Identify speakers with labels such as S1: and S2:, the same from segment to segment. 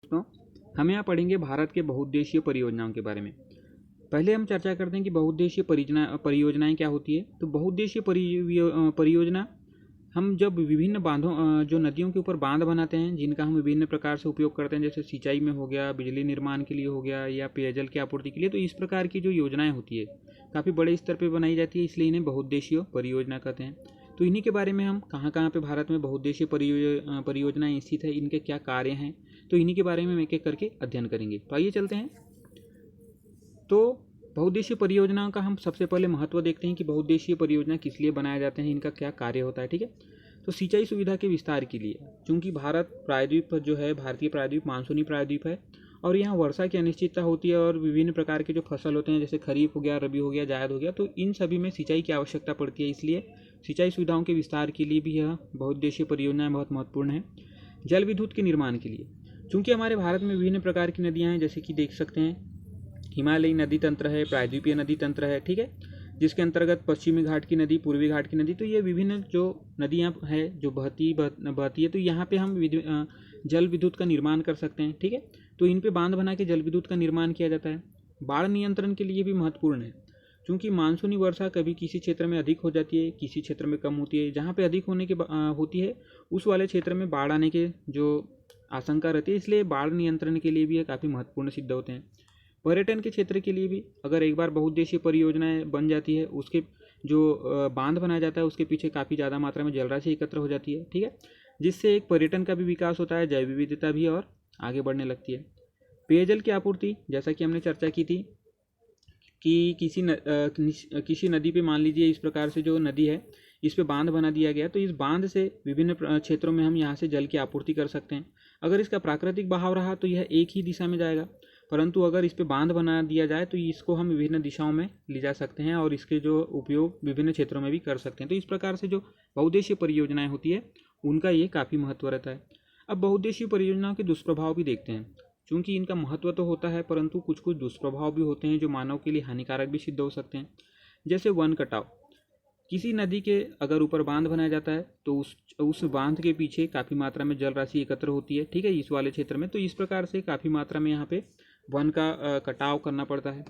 S1: दोस्तों, हम यहाँ पढ़ेंगे भारत के बहुउद्देशीय परियोजनाओं के बारे में। पहले हम चर्चा करते हैं कि बहुउद्देशीय परियोजनाएं क्या होती है। तो बहुउद्देशीय परियोजना हम जब विभिन्न बांधों जो नदियों के ऊपर बांध बनाते हैं, जिनका हम विभिन्न प्रकार से उपयोग करते हैं, जैसे सिंचाई में हो गया, बिजली निर्माण के लिए हो गया, या पेयजल की आपूर्ति के लिए, तो इस प्रकार की जो योजनाएं होती है काफ़ी बड़े स्तर पर बनाई जाती है, इसलिए इन्हें बहुउद्देशीय परियोजना कहते हैं। तो इन्हीं के बारे में हम कहाँ कहाँ पे भारत में बहुउद्देशीय परियोजनाएं स्थित है, इनके क्या कार्य हैं, तो इन्हीं के बारे में हम एक एक करके अध्ययन करेंगे। तो आइए चलते हैं। तो बहुउद्देशीय परियोजनाओं का हम सबसे पहले महत्व देखते हैं कि बहुउद्देशीय परियोजना किस लिए बनाए जाते हैं, इनका क्या कार्य होता है। ठीक है, तो सिंचाई सुविधा के विस्तार के लिए, चूँकि भारत प्रायद्वीप जो है, भारतीय प्रायद्वीप मानसूनी प्रायद्वीप है, और यहाँ वर्षा की अनिश्चितता होती है, और विभिन्न प्रकार के जो फसल होते हैं, जैसे खरीफ हो गया, रबी हो गया, जायद हो गया, तो इन सभी में सिंचाई की आवश्यकता पड़ती है। इसलिए सिंचाई सुविधाओं के विस्तार के लिए भी यह बहुउद्देशीय परियोजनाएं बहुत महत्वपूर्ण है। जल विद्युत के निर्माण के लिए, चूँकि हमारे भारत में विभिन्न प्रकार की नदियाँ हैं, जैसे कि देख सकते हैं हिमालयी नदी तंत्र है, प्रायद्वीपीय नदी तंत्र है, ठीक है, जिसके अंतर्गत पश्चिमी घाट की नदी, पूर्वी घाट की नदी, तो ये विभिन्न जो नदियाँ हैं जो बहती है, तो यहाँ पे हम जल विद्युत का निर्माण कर सकते हैं। ठीक है, तो इन पे बांध बना के जल विद्युत का निर्माण किया जाता है। बाढ़ नियंत्रण के लिए भी महत्वपूर्ण है, क्योंकि मानसूनी वर्षा कभी किसी क्षेत्र में अधिक हो जाती है, किसी क्षेत्र में कम होती है। जहाँ पे अधिक होने के होती है, उस वाले क्षेत्र में बाढ़ आने के जो आशंका रहती है, इसलिए बाढ़ नियंत्रण के लिए भी ये काफ़ी महत्वपूर्ण सिद्ध होते हैं। पर्यटन के क्षेत्र के लिए भी अगर एक बार बहुउद्देशीय परियोजनाएं बन जाती है, उसके जो बांध बनाया जाता है, उसके पीछे काफ़ी ज़्यादा मात्रा में जलराशि एकत्र हो जाती है। ठीक है, जिससे एक पर्यटन का भी विकास होता है, जैव विविधता भी और आगे बढ़ने लगती है। पेयजल की आपूर्ति, जैसा कि हमने चर्चा की थी कि किसी नदी पे मान लीजिए इस प्रकार से जो नदी है, इस पे बांध बना दिया गया, तो इस बांध से विभिन्न क्षेत्रों में हम यहाँ से जल की आपूर्ति कर सकते हैं। अगर इसका प्राकृतिक बहाव रहा तो यह एक ही दिशा में जाएगा, परंतु अगर इस पे बांध बना दिया जाए तो इसको हम विभिन्न दिशाओं में ले जा सकते हैं, और इसके जो उपयोग विभिन्न क्षेत्रों में भी कर सकते हैं। तो इस प्रकार से जो बहुउद्देशीय परियोजनाएं होती है, उनका ये काफ़ी महत्व रहता है। अब बहुउद्देशीय परियोजनाओं के दुष्प्रभाव भी देखते हैं। चूँकि इनका महत्व तो होता है, परंतु कुछ कुछ दुष्प्रभाव भी होते हैं जो मानव के लिए हानिकारक भी सिद्ध हो सकते हैं। जैसे वन कटाव, किसी नदी के अगर ऊपर बांध बनाया जाता है, तो उस बांध के पीछे काफ़ी मात्रा में जल राशि एकत्र होती है। ठीक है, इस वाले क्षेत्र में, तो इस प्रकार से काफ़ी मात्रा में यहाँ पे वन का कटाव करना पड़ता है।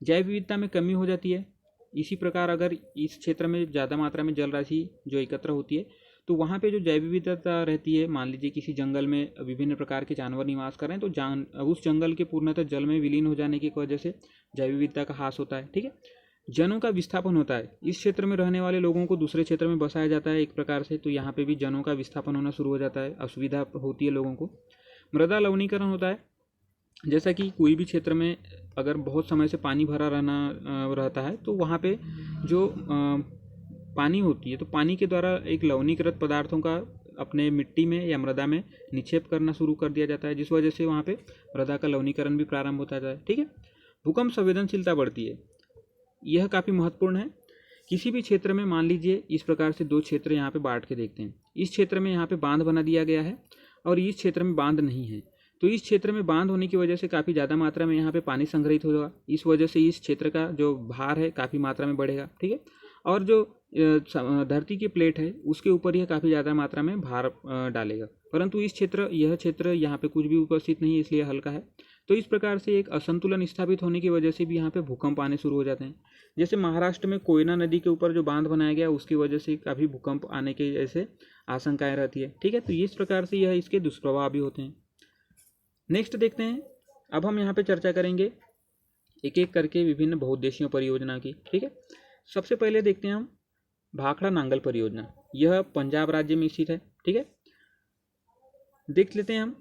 S1: जैव विविधता में कमी हो जाती है। इसी प्रकार अगर इस क्षेत्र में ज़्यादा मात्रा में जल राशि जो एकत्र होती है, तो वहाँ पे जो जैव विविधता रहती है, मान लीजिए किसी जंगल में विभिन्न प्रकार के जानवर निवास कर रहे हैं, तो उस जंगल के पूर्णतः जल में विलीन हो जाने की वजह से जैव विविधता का ह्रास होता है। ठीक है, जनों का विस्थापन होता है। इस क्षेत्र में रहने वाले लोगों को दूसरे क्षेत्र में बसाया जाता है एक प्रकार से, तो यहाँ पे भी जनों का विस्थापन होना शुरू हो जाता है, असुविधा होती है लोगों को। मृदा लवणीकरण होता है, जैसा कि कोई भी क्षेत्र में अगर बहुत समय से पानी भरा रहता है, तो वहाँ पे जो पानी होती है, तो पानी के द्वारा एक लवणीकृत पदार्थों का अपने मिट्टी में या मृदा में निक्षेप करना शुरू कर दिया जाता है, जिस वजह से वहाँ पे मृदा का लवणीकरण भी प्रारंभ होता है। ठीक है, भूकंप संवेदनशीलता बढ़ती है, यह काफ़ी महत्वपूर्ण है। किसी भी क्षेत्र में मान लीजिए इस प्रकार से दो क्षेत्र यहाँ पे बांट के देखते हैं। इस क्षेत्र में यहाँ पे बांध बना दिया गया है, और इस क्षेत्र में बांध नहीं है, तो इस क्षेत्र में बांध होने की वजह से काफ़ी ज़्यादा मात्रा में यहाँ पे पानी संग्रहित होगा। इस वजह से इस क्षेत्र का जो भार है काफ़ी मात्रा में बढ़ेगा। ठीक है, और जो धरती की प्लेट है उसके ऊपर यह काफ़ी ज़्यादा मात्रा में भार डालेगा, परंतु यह क्षेत्र यहाँ पे कुछ भी उपस्थित नहीं है, इसलिए हल्का है। तो इस प्रकार से एक असंतुलन स्थापित होने की वजह से भी यहाँ पे भूकंप आने शुरू हो जाते हैं। जैसे महाराष्ट्र में कोयना नदी के ऊपर जो बांध बनाया गया, उसकी वजह से काफ़ी भूकंप आने के जैसे आशंकाएँ रहती है। ठीक है, तो इस प्रकार से यह इसके दुष्प्रभाव भी होते हैं। नेक्स्ट देखते हैं, अब हम यहाँ पे चर्चा करेंगे एक एक करके विभिन्न बहुउद्देशीय परियोजना की। ठीक है, सबसे पहले देखते हैं हम भाखड़ा नांगल परियोजना। यह पंजाब राज्य में स्थित है। ठीक है, देख लेते हैं हम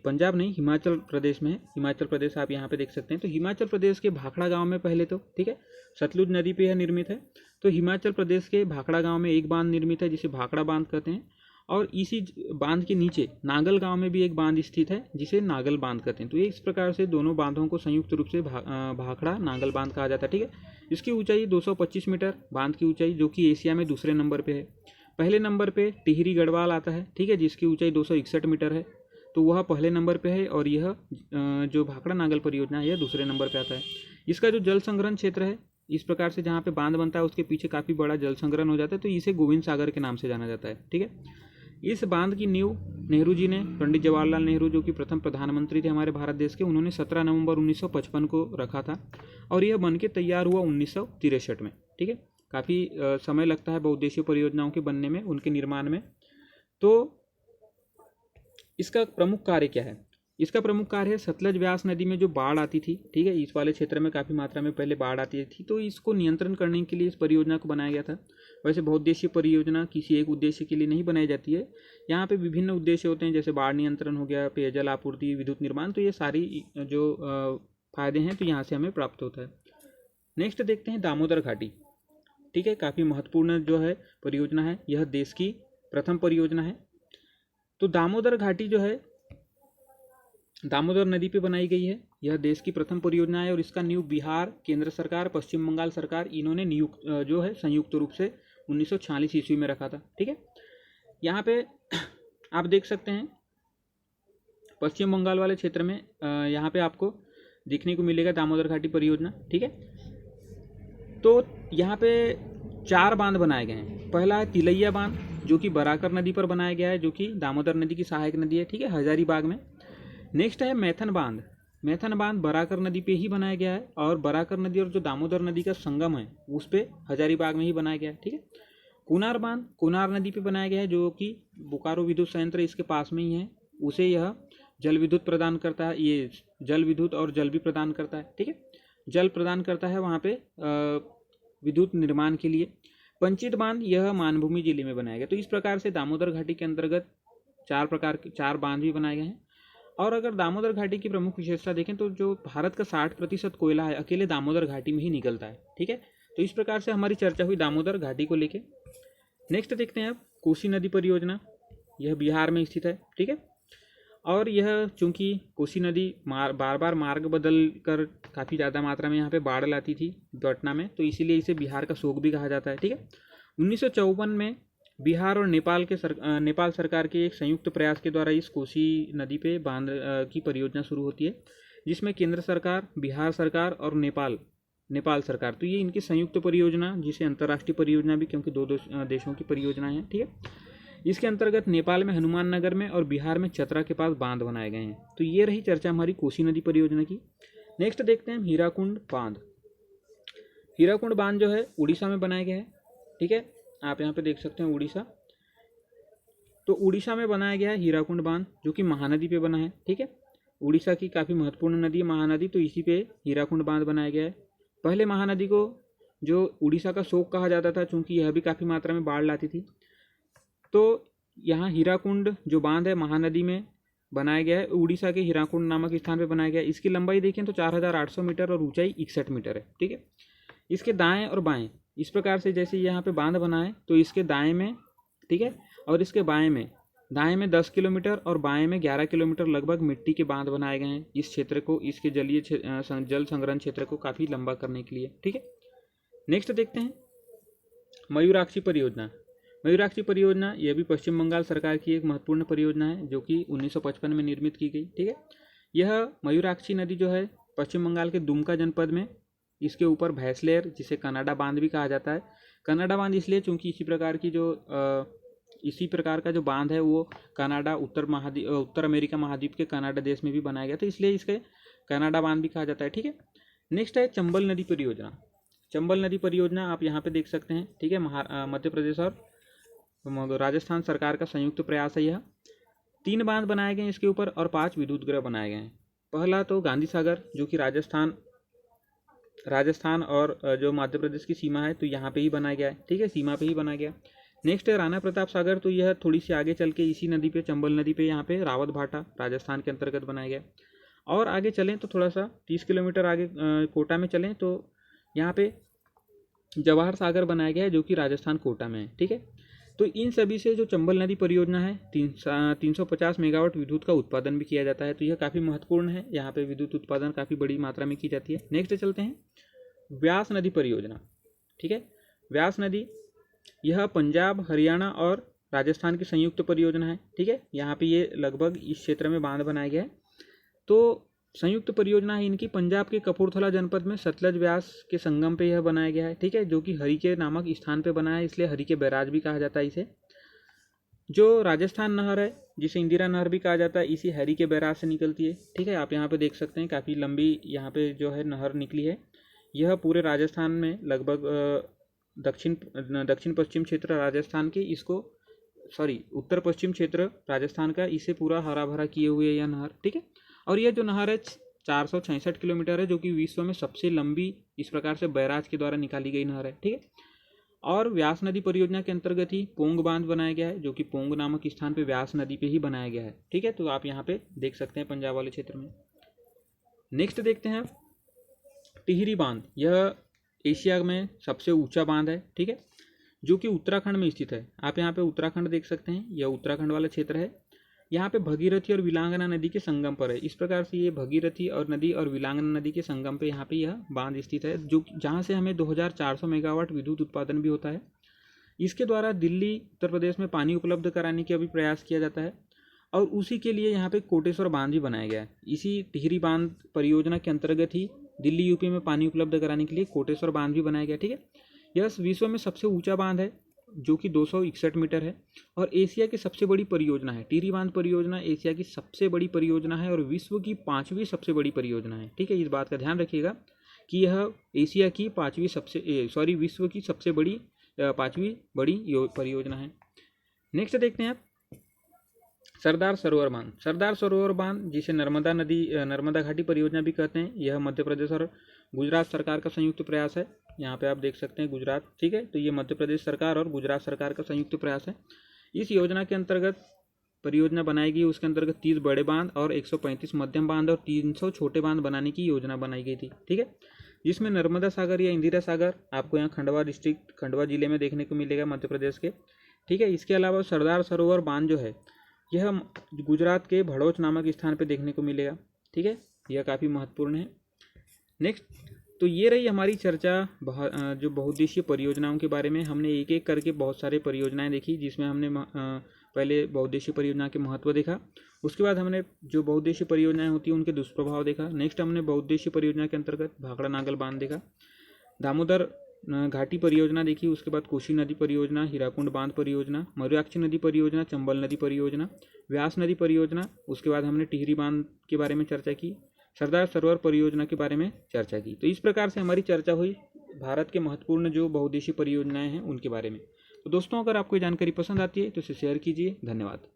S1: पंजाब नहीं, हिमाचल प्रदेश में है। हिमाचल प्रदेश आप यहाँ पे देख सकते हैं। तो हिमाचल प्रदेश के भाखड़ा गांव में पहले तो, ठीक है, सतलुज नदी पे यह निर्मित है। तो हिमाचल प्रदेश के भाखड़ा गांव में एक बांध निर्मित है, जिसे भाखड़ा बांध कहते हैं, और इसी बांध के नीचे नागल गांव में भी एक बांध स्थित है, जिसे नागल बांध कहते हैं। तो इस प्रकार से दोनों बांधों को संयुक्त रूप से भाखड़ा नागल बांध कहा जाता है। ठीक है, इसकी ऊंचाई 225 मीटर, बांध की ऊंचाई, जो कि एशिया में दूसरे नंबर पे है। पहले नंबर पे टिहरी गढ़वाल आता है। ठीक है, जिसकी ऊंचाई 261 मीटर है, तो वह पहले नंबर पे है, और यह जो भाखड़ा नागल परियोजना है यह दूसरे नंबर पे आता है। इसका जो जल संग्रहण क्षेत्र है, इस प्रकार से जहाँ पे बांध बनता है उसके पीछे काफ़ी बड़ा जल संग्रहण हो जाता है, तो इसे गोविंद सागर के नाम से जाना जाता है। ठीक है, इस बांध की नींव नेहरू जी ने, पंडित जवाहरलाल नेहरू जो कि प्रथम प्रधानमंत्री थे हमारे भारत देश के, उन्होंने 17 नवंबर 1955 को रखा था और यह बन के तैयार हुआ 1963 में। ठीक है, काफ़ी समय लगता है बहुउद्देशीय परियोजनाओं के बनने में, उनके निर्माण में। तो इसका प्रमुख कार्य क्या है? इसका प्रमुख कार्य है सतलज व्यास नदी में जो बाढ़ आती थी, ठीक है, इस वाले क्षेत्र में काफ़ी मात्रा में पहले बाढ़ आती थी, तो इसको नियंत्रण करने के लिए इस परियोजना को बनाया गया था। वैसे बहुउद्देशीय परियोजना किसी एक उद्देश्य के लिए नहीं बनाई जाती है, यहाँ पे विभिन्न उद्देश्य होते हैं, जैसे बाढ़ नियंत्रण हो गया, पेयजल आपूर्ति, विद्युत निर्माण, तो ये सारी जो फायदे हैं तो यहाँ से हमें प्राप्त होता है। नेक्स्ट देखते हैं दामोदर घाटी। ठीक है, काफ़ी महत्वपूर्ण जो है परियोजना है, यह देश की प्रथम परियोजना है। तो दामोदर घाटी जो है दामोदर नदी पे बनाई गई है, यह देश की प्रथम परियोजना है और इसका नींव बिहार, केंद्र सरकार, पश्चिम बंगाल सरकार, इन्होंने नियुक्त जो है संयुक्त रूप से 1946 ईस्वी में रखा था। ठीक है, यहाँ पे आप देख सकते हैं पश्चिम बंगाल वाले क्षेत्र में यहाँ पे आपको देखने को मिलेगा दामोदर घाटी परियोजना। ठीक है, तो यहाँ पे 4 बांध बनाए गए हैं। पहला है तिलैया बांध जो कि बराकर नदी पर बनाया गया है, जो कि दामोदर नदी की सहायक नदी है। ठीक है, हजारीबाग में। नेक्स्ट है मैथन बांध। मैथन बांध बराकर नदी पे ही बनाया गया है और बराकर नदी और जो दामोदर नदी का संगम है उस पे हजारीबाग में ही बनाया गया है। ठीक है, कुनार बांध कुनार नदी पे बनाया गया है, जो कि बोकारो विद्युत संयंत्र इसके पास में ही है, उसे यह जल विद्युत प्रदान करता है, ये जल विद्युत और जल भी प्रदान करता है। ठीक है, जल प्रदान करता है वहाँ पे विद्युत निर्माण के लिए। पंचित बांध यह मानभूमि जिले में बनाया गया। तो इस प्रकार से दामोदर घाटी के अंतर्गत 4 बांध भी बनाए गए हैं। और अगर दामोदर घाटी की प्रमुख विशेषता देखें तो जो भारत का 60% कोयला है अकेले दामोदर घाटी में ही निकलता है। ठीक है, तो इस प्रकार से हमारी चर्चा हुई दामोदर घाटी को लेके। नेक्स्ट देखते हैं अब कोसी नदी परियोजना, यह बिहार में स्थित है। ठीक है, और यह चूंकि कोसी नदी बार बार मार्ग बदल कर काफ़ी ज़्यादा मात्रा में यहाँ पे बाढ़ लाती थी पटना में, तो इसीलिए इसे बिहार का शोक भी कहा जाता है। ठीक है, 1954 में बिहार और नेपाल सरकार के एक संयुक्त प्रयास के द्वारा इस कोसी नदी पे बांध की परियोजना शुरू होती है, जिसमें केंद्र सरकार, बिहार सरकार और नेपाल सरकार, तो ये इनकी संयुक्त परियोजना, जिसे अंतर्राष्ट्रीय परियोजना भी, क्योंकि दो देशों की परियोजना है। ठीक है, इसके अंतर्गत नेपाल में हनुमान नगर में और बिहार में चतरा के पास बांध बनाए गए हैं। तो ये रही चर्चा हमारी कोसी नदी परियोजना की। नेक्स्ट देखते हैं हीराकुंड बांध। हीराकुंड बांध जो है उड़ीसा में बनाया गया है। ठीक है, आप यहाँ पे देख सकते हैं उड़ीसा, तो उड़ीसा में बनाया गया है हीराकुंड बांध, जो कि महानदी पे बना है। ठीक है, उड़ीसा की काफ़ी महत्वपूर्ण नदी है महानदी, तो इसी पे हीराकुंड बांध बनाया गया है। पहले महानदी को जो उड़ीसा का शोक कहा जाता था, चूँकि यह भी काफ़ी मात्रा में बाढ़ लाती थी। तो यहाँ हीराकुंड जो बांध है महानदी में बनाया गया है, उड़ीसा के हीराकुंड नामक स्थान पे बनाया गया है। इसकी लंबाई देखें तो 4800 मीटर और ऊंचाई 61 मीटर है। ठीक है, इसके दाएं और बाएं इस प्रकार से, जैसे यहाँ पे बांध बना है तो इसके दाएं में, ठीक है, और इसके बाएं में, दाएं में 10 किलोमीटर और बाएं में 11 किलोमीटर लगभग मिट्टी के बांध बनाए गए हैं इस क्षेत्र को, इसके जल संग्रहण क्षेत्र को काफ़ी लंबा करने के लिए। ठीक है, नेक्स्ट देखते हैं मयूराक्षी परियोजना। मयूराक्षी परियोजना यह भी पश्चिम बंगाल सरकार की एक महत्वपूर्ण परियोजना है, जो कि 1955 में निर्मित की गई। ठीक है, यह मयूराक्षी नदी जो है पश्चिम बंगाल के दुमका जनपद में, इसके ऊपर भैंसलेर, जिसे कनाडा बांध भी कहा जाता है। कनाडा बांध इसलिए चूँकि इसी प्रकार का जो बांध है वो कनाडा उत्तर अमेरिका महाद्वीप के कनाडा देश में भी बनाया गया, तो इसलिए इसके कनाडा बांध भी कहा जाता है। ठीक है, नेक्स्ट है चंबल नदी परियोजना। चंबल नदी परियोजना आप यहाँ पे देख सकते हैं। ठीक है, मध्य प्रदेश और राजस्थान सरकार का संयुक्त प्रयास है यह। 3 बांध बनाए गए हैं इसके ऊपर और 5 विद्युत गृह बनाए गए हैं। पहला तो गांधी सागर, जो कि राजस्थान और जो मध्य प्रदेश की सीमा है, तो यहाँ पे ही बनाया गया है। ठीक है, सीमा पे ही बनाया गया। नेक्स्ट है राणा प्रताप सागर, तो यह थोड़ी सी आगे चल के इसी नदी पे, चंबल नदी पे, यहाँ पे रावत भाटा राजस्थान के अंतर्गत बनाया गया। और आगे चलें तो थोड़ा सा 30 किलोमीटर आगे कोटा में चलें तो यहाँ पे जवाहर सागर बनाया गया है, जो कि राजस्थान कोटा में है। ठीक है, तो इन सभी से जो चंबल नदी परियोजना है 350 मेगावाट विद्युत का उत्पादन भी किया जाता है, तो यह काफ़ी महत्वपूर्ण है। यहाँ पे विद्युत उत्पादन काफ़ी बड़ी मात्रा में की जाती है। नेक्स्ट चलते हैं व्यास नदी परियोजना। ठीक है, व्यास नदी यह पंजाब, हरियाणा और राजस्थान की संयुक्त परियोजना है। ठीक है, यहाँ पे ये लगभग इस क्षेत्र में बांध बनाया गया है। तो संयुक्त परियोजना है इनकी, पंजाब के कपूरथला जनपद में सतलज व्यास के संगम पे यह बनाया गया है। ठीक है, जो कि हरिके नामक स्थान पे बना है, इसलिए हरिके बैराज भी कहा जाता है इसे। जो राजस्थान नहर है, जिसे इंदिरा नहर भी कहा जाता है, इसी हैरी के बैराज से निकलती है। ठीक है, आप यहाँ पे देख सकते हैं काफ़ी लंबी यहाँ पे जो है नहर निकली है। यह पूरे राजस्थान में लगभग दक्षिण पश्चिम क्षेत्र राजस्थान के इसको उत्तर पश्चिम क्षेत्र राजस्थान का इसे पूरा हरा भरा किए हुए है यह नहर। ठीक है, और यह जो नहर है 466 किलोमीटर है, जो कि विश्व में सबसे लंबी इस प्रकार से बैराज के द्वारा निकाली गई नहर है। ठीक है, और व्यास नदी परियोजना के अंतर्गत ही पोंग बांध बनाया गया है, जो कि पोंग नामक स्थान पे व्यास नदी पे ही बनाया गया है। ठीक है, तो आप यहाँ पे देख सकते हैं पंजाब वाले क्षेत्र में। नेक्स्ट देखते हैं टिहरी बांध। यह एशिया में सबसे ऊंचा बांध है। ठीक है, जो कि उत्तराखंड में स्थित है। आप यहाँ पे उत्तराखंड देख सकते हैं, यह उत्तराखंड वाला क्षेत्र है। यहाँ पे भगीरथी और विलांगना नदी के संगम पर है। इस प्रकार से ये भगीरथी और नदी और विलांगना नदी के संगम पे यहाँ पे यह बांध स्थित है, जो जहाँ से हमें 2400 मेगावाट विद्युत उत्पादन भी होता है। इसके द्वारा दिल्ली उत्तर प्रदेश में पानी उपलब्ध कराने की अभी प्रयास किया जाता है, और उसी के लिए यहाँ पे कोटेश्वर बांध भी बनाया गया है। इसी टिहरी बांध परियोजना के अंतर्गत ही दिल्ली यूपी में पानी उपलब्ध कराने के लिए कोटेश्वर बांध भी बनाया गया। ठीक है, यह विश्व में सबसे ऊंचा बांध है, जो कि 261 मीटर है, और एशिया की सबसे बड़ी परियोजना है। टिहरी बांध परियोजना एशिया की सबसे बड़ी परियोजना है और विश्व की 5वीं सबसे बड़ी परियोजना है। ठीक है, इस बात का ध्यान रखिएगा कि यह एशिया की विश्व की सबसे बड़ी 5वीं बड़ी परियोजना है। नेक्स्ट देखते हैं आप सरदार सरोवर बांध। सरदार सरोवर बांध, जिसे नर्मदा घाटी परियोजना भी कहते हैं, यह मध्य प्रदेश और गुजरात सरकार का संयुक्त प्रयास है। यहाँ पे आप देख सकते हैं गुजरात। ठीक है, तो ये मध्य प्रदेश सरकार और गुजरात सरकार का संयुक्त प्रयास है। इस योजना के अंतर्गत परियोजना बनाई गई, उसके अंतर्गत 30 बड़े बांध और 135 मध्यम बांध और 300 छोटे बांध बनाने की योजना बनाई गई थी। ठीक है, जिसमें नर्मदा सागर या इंदिरा सागर आपको यहाँ खंडवा जिले में देखने को मिलेगा, मध्य प्रदेश के। ठीक है, इसके अलावा सरदार सरोवर बांध जो है यह गुजरात के भड़ोच नामक स्थान पर देखने को मिलेगा। ठीक है, यह काफ़ी महत्वपूर्ण है। नेक्स्ट, तो ये रही हमारी चर्चा जो बहुउद्देशीय परियोजनाओं के बारे में। हमने एक एक करके बहुत सारे परियोजनाएं देखी, जिसमें हमने पहले बहुउद्देशीय परियोजना के महत्व देखा। उसके बाद हमने जो बहुउद्देशीय परियोजनाएं होती हैं उनके दुष्प्रभाव देखा। नेक्स्ट हमने बहुउद्देशीय परियोजना के अंतर्गत भाखड़ा नागल बांध देखा, दामोदर घाटी परियोजना देखी, उसके बाद कोसी नदी परियोजना, हीराकुंड बांध परियोजना, मयूराक्षी नदी परियोजना, चंबल नदी परियोजना, व्यास नदी परियोजना। उसके बाद हमने टिहरी बांध के बारे में चर्चा की, सरदार सरोवर परियोजना के बारे में चर्चा की। तो इस प्रकार से हमारी चर्चा हुई भारत के महत्वपूर्ण जो बहुउद्देशीय परियोजनाएं हैं उनके बारे में। तो दोस्तों, अगर आपको ये जानकारी पसंद आती है तो इसे शेयर कीजिए। धन्यवाद।